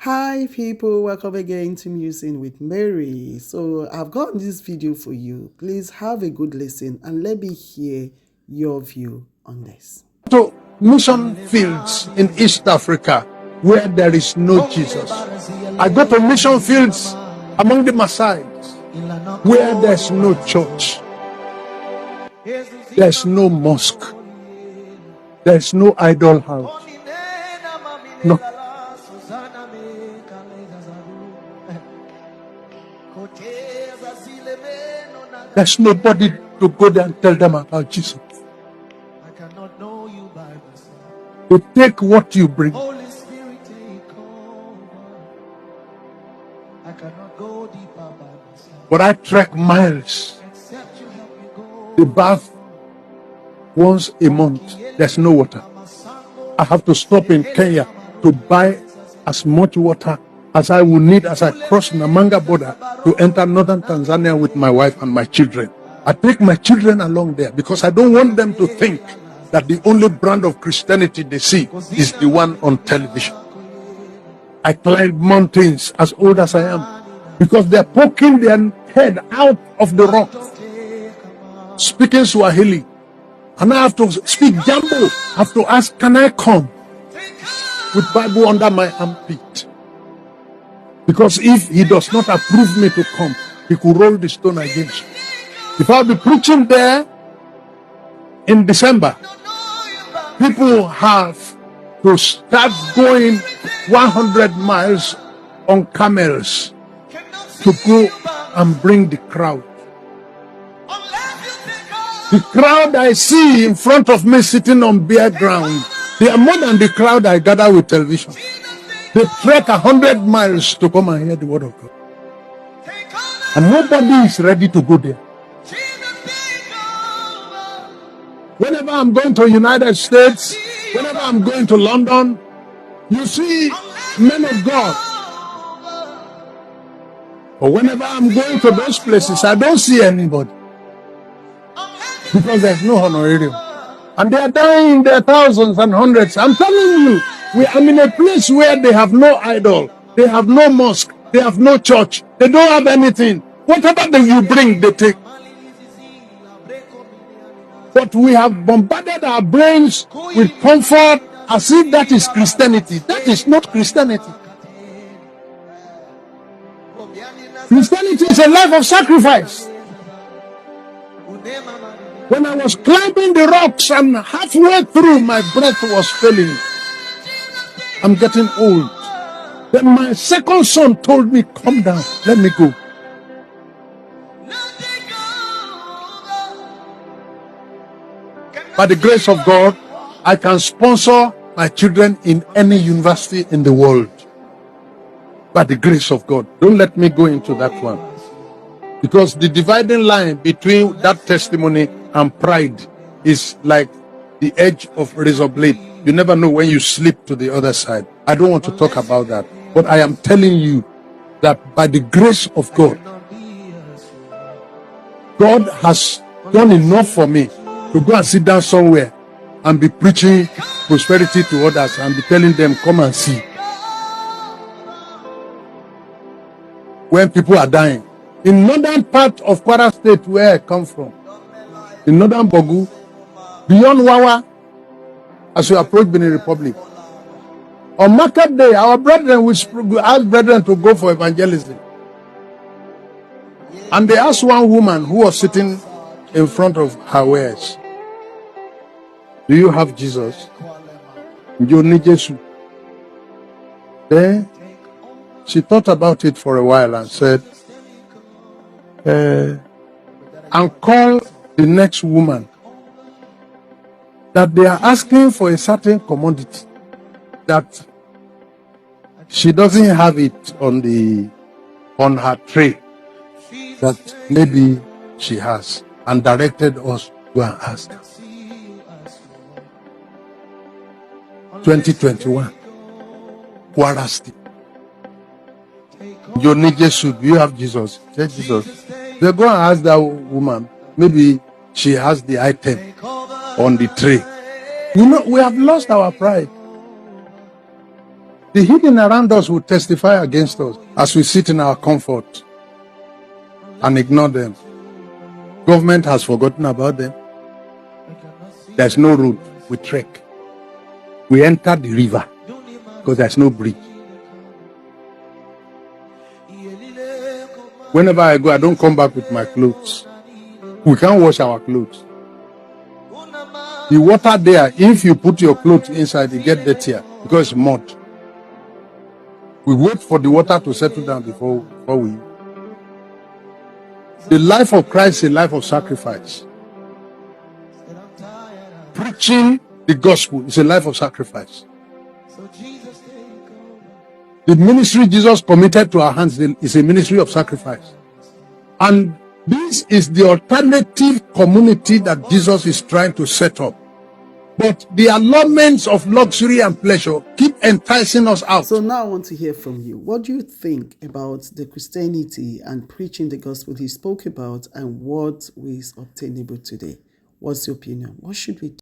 Hi people, welcome again to Musing with Mary. So I've got this video for you. Please have a good listen and let me hear your view on this. To mission fields in East Africa where there is no Jesus. I go to mission fields among the Maasais where there's no church, there's no mosque, there's no idol house. No. There's nobody to go there and tell them about Jesus. You take what you bring. But I trek miles. The bath once a month. There's no water. I have to stop in Kenya to buy as much water as I will need as I cross Namanga border to enter northern Tanzania with my wife and my children. I take my children along there because I don't want them to think that the only brand of Christianity they see is the one on television. I climb mountains as old as I am because they're poking their head out of the rock, speaking Swahili. And I have to speak Jambo. I have to ask, can I come? With Bible under my armpit. Because if he does not approve me to come, he could roll the stone against me. If I'll be preaching there in December, people have to start going 100 miles on camels to go and bring the crowd. The crowd I see in front of me sitting on bare ground, they are more than the crowd I gather with television. They trek 100 miles to come and hear the word of God. And nobody is ready to go there. Whenever I'm going to United States, whenever I'm going to London, you see men of God. But whenever I'm going to those places, I don't see anybody. Because there's no honorarium. And they are dying in their thousands and hundreds. I'm telling you, I'm in a place where they have no idol, they have no mosque, they have no church, they don't have anything. Whatever you bring, they take. But we have bombarded our brains with comfort as if that is Christianity. That is not Christianity. Christianity is a life of sacrifice. When I was climbing the rocks and halfway through my breath was failing, I'm getting old. Then my second son told me, come down, let me go. By the grace of God, I can sponsor my children in any university in the world. By the grace of God. Don't let me go into that one. Because the dividing line between that testimony and pride is like the edge of razor blade. You never know when you slip to the other side. I don't want to talk about that. But I am telling you that by the grace of God, God has done enough for me to go and sit down somewhere and be preaching prosperity to others and be telling them, come and see. When people are dying. In northern part of Kwara State where I come from, in northern Bogu, beyond Wawa, as we approach Benin Republic, on market day, our brethren will ask brethren to go for evangelism. And they asked one woman who was sitting in front of her wares, do you have Jesus? You need Jesus. Then she thought about it for a while and said, and call the next woman that they are asking for a certain commodity that she doesn't have it on her tray that maybe she has, and directed us to go and ask her. 2021 Kwara State. You need Jesus. Do you have Jesus? Say Jesus. They go and ask that woman. Maybe she has the item on the tray. You know, we have lost our pride. The hidden around us will testify against us as we sit in our comfort and ignore them. Government has forgotten about them. There's no road. We trek. We enter the river because there's no bridge. Whenever I go, I don't come back with my clothes. We can't wash our clothes. The water there, if you put your clothes inside, it gets dirtier because it's mud. We wait for the water to settle down before we. The life of Christ is a life of sacrifice. Preaching the gospel is a life of sacrifice. The ministry Jesus committed to our hands is a ministry of sacrifice. And this is the alternative community that Jesus is trying to set up. But the allurements of luxury and pleasure keep enticing us out. So now I want to hear from you. What do you think about the Christianity and preaching the gospel he spoke about and what is obtainable today? What's your opinion? What should we do?